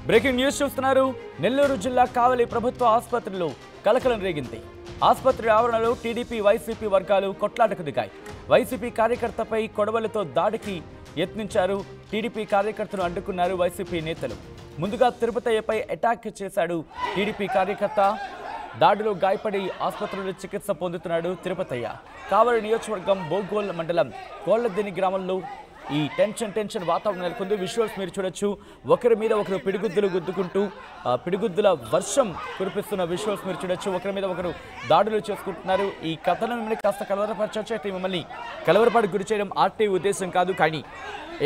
Breaking news చూస్తున్నారు. నెల్లూరు జిల్లా కావలి ప్రభుత్వ ఆసుపత్రిలో కలకలం రేగింది. ఆసుపత్రి ఆవరణలో టీడీపీ వైసీపీ వర్గాలు కొట్లాటకు దిగాయి. వైసీపీ కార్యకర్తపై కొడవలతో దాడికి యత్నించారు. టీడీపీ కార్యకర్తను అడ్డుకున్నారు వైసీపీ నేతలు. ముందుగా తిరుపతయ్యపై అటాక్ చేశాడు టీడీపీ కార్యకర్త. దాడిలో గాయపడి ఆసుపత్రిలో చికిత్స పొందుతున్నాడు తిరుపతయ్య. కావలి నియోజకవర్గం బోగోల్ మండలం కోళ్లదిని గ్రామంలో ఈ టెన్షన్ వాతావరణం నెలకొంది. విజువల్స్ మీరు చూడొచ్చు. ఒకరి మీద ఒకరు పిడిగుద్దులు గుద్దుకుంటూ పిడిగుద్దుల వర్షం కురిపిస్తున్న విజువల్స్ మీరు చూడొచ్చు. ఒకరి మీద ఒకరు దాడులు చేసుకుంటున్నారు. ఈ కథనం మిమ్మల్ని కాస్త కలవరపరచవచ్చు. అయితే మిమ్మల్ని కలవరపాటు గురి చేయడం ఆర్టీ ఉద్దేశం కాదు. కానీ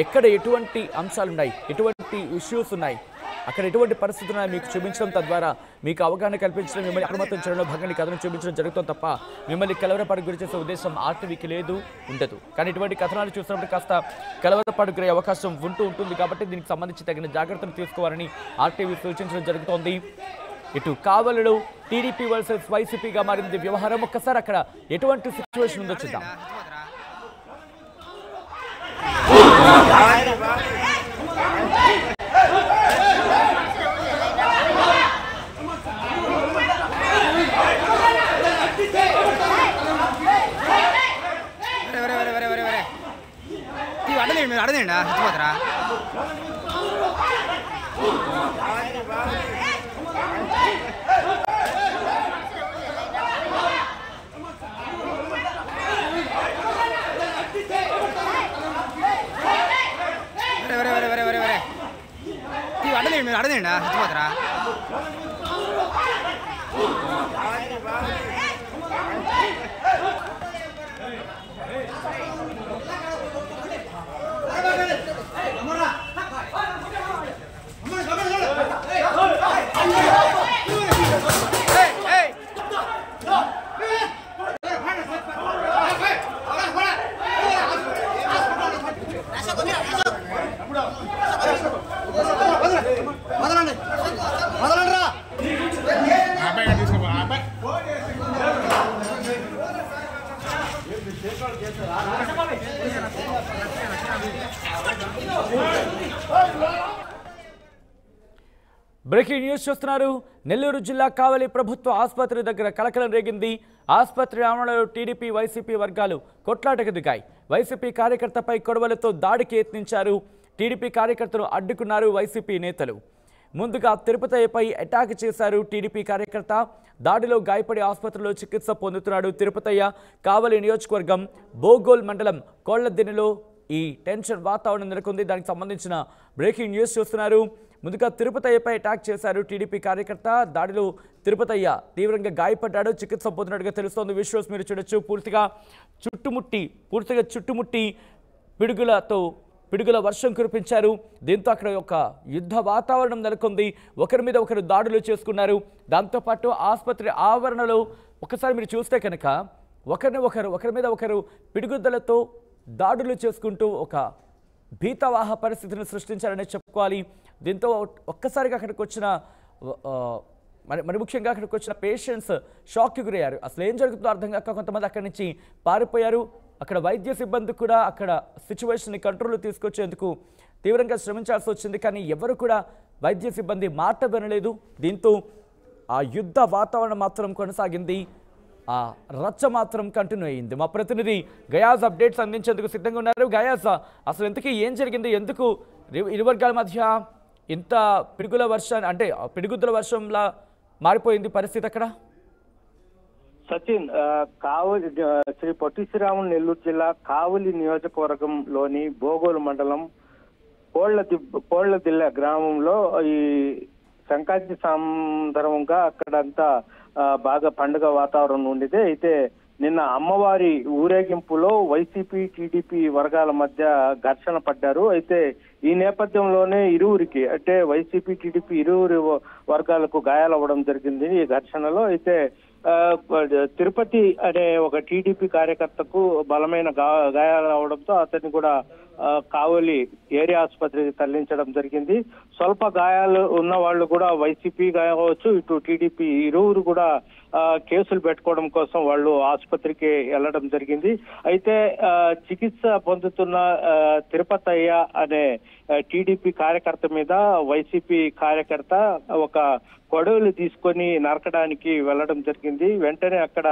ఎక్కడ ఎటువంటి అంశాలు ఉన్నాయి, ఎటువంటి ఇష్యూస్ ఉన్నాయి, అక్కడ ఎటువంటి పరిస్థితులు ఉన్నాయి మీకు చూపించడం, తద్వారా మీకు అవగాహన కల్పించడం, మిమ్మల్ని అప్రమత్తం చేయడంలో భాగంగా కథనం చూపించడం జరుగుతుంది తప్ప మిమ్మల్ని కలవరపాటు గురి చేసే ఉద్దేశం ఆర్టీవీకి లేదు, ఉండదు. కానీ ఇటువంటి కథనాలు చూసినప్పుడు కాస్త కలవరపాటు గురయ్యే అవకాశం ఉంటుంది. కాబట్టి దీనికి సంబంధించి తగిన జాగ్రత్తలు తీసుకోవాలని ఆర్టీవీ సూచించడం జరుగుతోంది. ఇటు కావలిలో టీడీపీ వర్సెస్ వైసీపీగా మారింది వ్యవహారం. ఒక్కసారి అక్కడ ఎటువంటి సిచ్యువేషన్ ఉందో చూద్దాం. అడదండి హచ్చిపోతారా అడదండి హచ్చిపోతారా బ్రేకింగ్ న్యూస్ చూస్తున్నారు. నెల్లూరు జిల్లా కావలి ప్రభుత్వ ఆసుపత్రి దగ్గర కలకలం రేగింది. ఆసుపత్రి ఆవరణలో టీడీపీ వైసీపీ వర్గాలు కొట్లాటకు దిగాయి. వైసీపీ కార్యకర్తపై కొడవలతో దాడికి యత్నించారు. టీడీపీ కార్యకర్తను అడ్డుకున్నారు వైసీపీ నేతలు. ముందుగా తిరుపతయ్యపై అటాక్ చేశారు టీడీపీ కార్యకర్త. దాడిలో గాయపడి ఆసుపత్రిలో చికిత్స పొందుతున్నాడు తిరుపతయ్య. కావలి నియోజకవర్గం బోగోల్ మండలం కోళ్లదినిలో ఈ టెన్షన్ వాతావరణం నెలకొంది. దానికి సంబంధించిన బ్రేకింగ్ న్యూస్ చూస్తున్నారు. ముందుగా తిరుపతయ్యపై అటాక్ చేశారు టీడీపీ కార్యకర్త. దాడిలో తిరుపతయ్య తీవ్రంగా గాయపడ్డాడు, చికిత్స పొందినట్టుగా తెలుస్తోంది. విజువల్స్ మీరు చూడొచ్చు. పూర్తిగా చుట్టుముట్టి పిడుగుల వర్షం కురిపించారు. దీంతో అక్కడ ఒక యుద్ధ వాతావరణం నెలకొంది. ఒకరి మీద ఒకరు దాడులు చేసుకున్నారు. దాంతోపాటు ఆసుపత్రి ఆవరణలో ఒకసారి మీరు చూస్తే కనుక ఒకరి మీద ఒకరు పిడుగుద్దలతో దాడులు చేసుకుంటూ ఒక భీతవాహ పరిస్థితిని సృష్టించారని చెప్పుకోవాలి. దీంతో ఒక్కసారిగా అక్కడికి వచ్చిన మరి ముఖ్యంగా అక్కడికి వచ్చిన పేషెంట్స్ షాక్కి గురయ్యారు. అసలు ఏం జరుగుతుందో అర్థం కాక కొంతమంది అక్కడి నుంచి పారిపోయారు. అక్కడ వైద్య సిబ్బంది కూడా అక్కడ సిచ్యువేషన్ని కంట్రోల్లో తీసుకొచ్చేందుకు తీవ్రంగా శ్రమించాల్సి వచ్చింది. కానీ ఎవరు కూడా వైద్య సిబ్బంది మాట వినలేదు. దీంతో ఆ యుద్ధ వాతావరణం మాత్రం కొనసాగింది. ఆ రచ్చ మాత్రం కంటిన్యూ అయ్యింది. మా ప్రతినిధి గయాజ్ అప్డేట్స్ అందించేందుకు సిద్ధంగా ఉన్నారు. గయాజ్, అసలు ఇంతకీ ఏం జరిగింది? ఎందుకు ఇరు వర్గాల మధ్య ఇంత పిడుగుద్దుల వర్షంలా మారిపోయింది పరిస్థితి అక్కడ? సచిన్, కావలి శ్రీ పొట్టి శ్రీరాములు నెల్లూరు జిల్లా కావలి నియోజకవర్గంలోని బోగోలు మండలం కోళ్లదిల్ల గ్రామంలో ఈ సంక్రాంతి సందర్భంగా అక్కడంతా బాగా పండుగ వాతావరణం ఉండేది. అయితే నిన్న అమ్మవారి ఊరేగింపులో వైసీపీ టీడీపీ వర్గాల మధ్య ఘర్షణ పడ్డారు. అయితే ఈ నేపథ్యంలోనే ఇరువురికి అంటే వైసీపీ టీడీపీ ఇరువురి వర్గాలకు గాయాలవ్వడం జరిగింది ఈ ఘర్షణలో. అయితే తిరుపతి అనే ఒక టీడీపీ కార్యకర్తకు బలమైన గాయాలు అవడంతో అతన్ని కూడా కావలి ఏరియా ఆసుపత్రికి తరలించడం జరిగింది. స్వల్ప గాయాలు ఉన్న వాళ్ళు కూడా వైసీపీ కావచ్చు, ఇటు టీడీపీ ఇరువురు కూడా కేసులు పెట్టుకోవడం కోసం వాళ్ళు ఆసుపత్రికి వెళ్ళడం జరిగింది. అయితే చికిత్స పొందుతున్న తిరుపతయ్య అనే టీడీపీ కార్యకర్త మీద వైసీపీ కార్యకర్త ఒక కొడవలు తీసుకొని నరకడానికి వెళ్ళడం జరిగింది. వెంటనే అక్కడ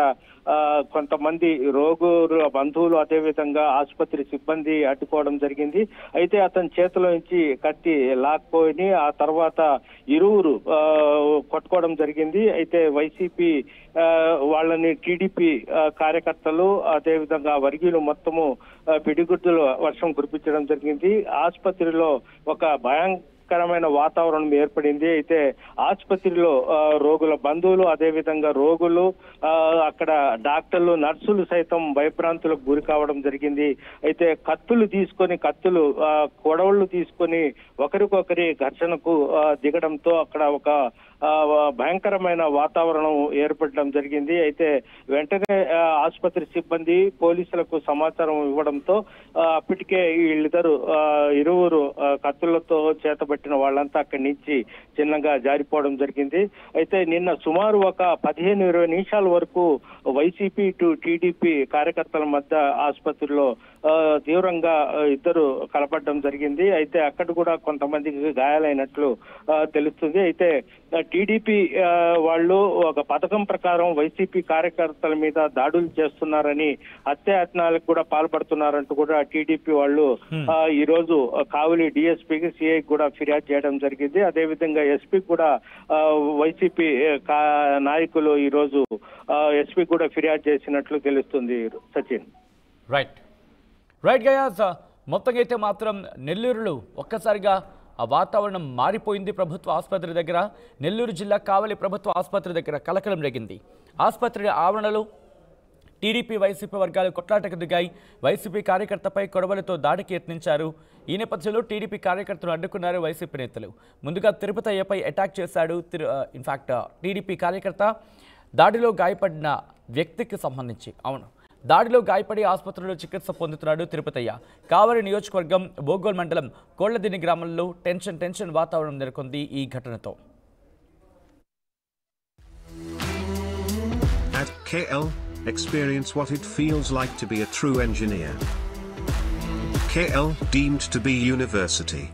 కొంతమంది రోగుల బంధువులు అదేవిధంగా ఆసుపత్రి సిబ్బంది అడ్డుకోవడం జరిగింది. అయితే అతని చేతిలో నుంచి కత్తి లాక్కొని ఆ తర్వాత ఇరువురు కొట్టుకోవడం జరిగింది. అయితే వైసీపీ వాళ్ళని టీడీపీ కార్యకర్తలు అదేవిధంగా వర్గీయులు మొత్తము పిడిగుడ్డుల వర్షం కురిపించడం జరిగింది. ఆసుపత్రిలో ఒక భయంకరమైన వాతావరణం ఏర్పడింది. అయితే ఆసుపత్రిలో రోగుల బంధువులు అదేవిధంగా రోగులు అక్కడ డాక్టర్లు నర్సులు సైతం భయభ్రాంతులకు గురి కావడం జరిగింది. అయితే కత్తులు కొడవళ్లు తీసుకొని ఒకరికొకరి ఘర్షణకు దిగడంతో అక్కడ ఒక భయంకరమైన వాతావరణం ఏర్పడడం జరిగింది. అయితే వెంటనే ఆసుపత్రి సిబ్బంది పోలీసులకు సమాచారం ఇవ్వడంతో అప్పటికే ఇరువురు కత్తులతో చేతబట్టిన వాళ్ళంతా అక్కడి నుంచి చిన్నగా జారిపోవడం జరిగింది. అయితే నిన్న సుమారు ఒక 15-20 నిమిషాల వరకు వైసీపీ టు టీడీపీ కార్యకర్తల మధ్య ఆసుపత్రిలో తీవ్రంగా ఇద్దరు కలపడడం జరిగింది. అయితే అక్కడ కూడా కొంతమందికి గాయాలైనట్లు తెలుస్తుంది. అయితే టీడీపీ వాళ్ళు ఒక పథకం ప్రకారం వైసీపీ కార్యకర్తల మీద దాడులు చేస్తున్నారని, హత్యాయత్నాలకు కూడా పాల్పడుతున్నారంటూ కూడా టీడీపీ వాళ్ళు ఈ రోజు కావలి డిఎస్పీకి సిఐ కూడా ఫిర్యాదు చేయడం జరిగింది. అదేవిధంగా ఎస్పీ కూడా వైసీపీ నాయకులు ఈ రోజు ఎస్పీ కూడా ఫిర్యాదు చేసినట్లు తెలుస్తుంది. సచిన్. రైట్ గయాజ్, మొత్తంగా అయితే మాత్రం నెల్లూరులో ఒక్కసారిగా ఆ వాతావరణం మారిపోయింది. ప్రభుత్వ ఆసుపత్రి దగ్గర, నెల్లూరు జిల్లా కావలి ప్రభుత్వ ఆసుపత్రి దగ్గర కలకలం రేగింది. ఆసుపత్రి ఆవరణలో టీడీపీ వైసీపీ వర్గాలు కొట్లాటకు దిగాయి. వైసీపీ కార్యకర్తపై కొడవలతో దాడికి యత్నించారు. ఈ నేపథ్యంలో టీడీపీ కార్యకర్తలు అడ్డుకున్నారు వైసీపీ నేతలు. ముందుగా తిరుపతయ్యపై అటాక్ చేశాడు. ఇన్ఫాక్ట్ టీడీపీ కార్యకర్త దాడిలో గాయపడిన వ్యక్తికి సంబంధించి దాడిలో గాయపడి ఆసుపత్రిలో చికిత్స పొందుతున్నాడు తిరుపతయ్య. కావలి నియోజకవర్గం బోగోల్ మండలం కోళ్లదిని గ్రామంలో టెన్షన్ వాతావరణం నెలకొంది ఈ ఘటనతో. At KL, experience what it feels like to be a true engineer. KL deemed to be university.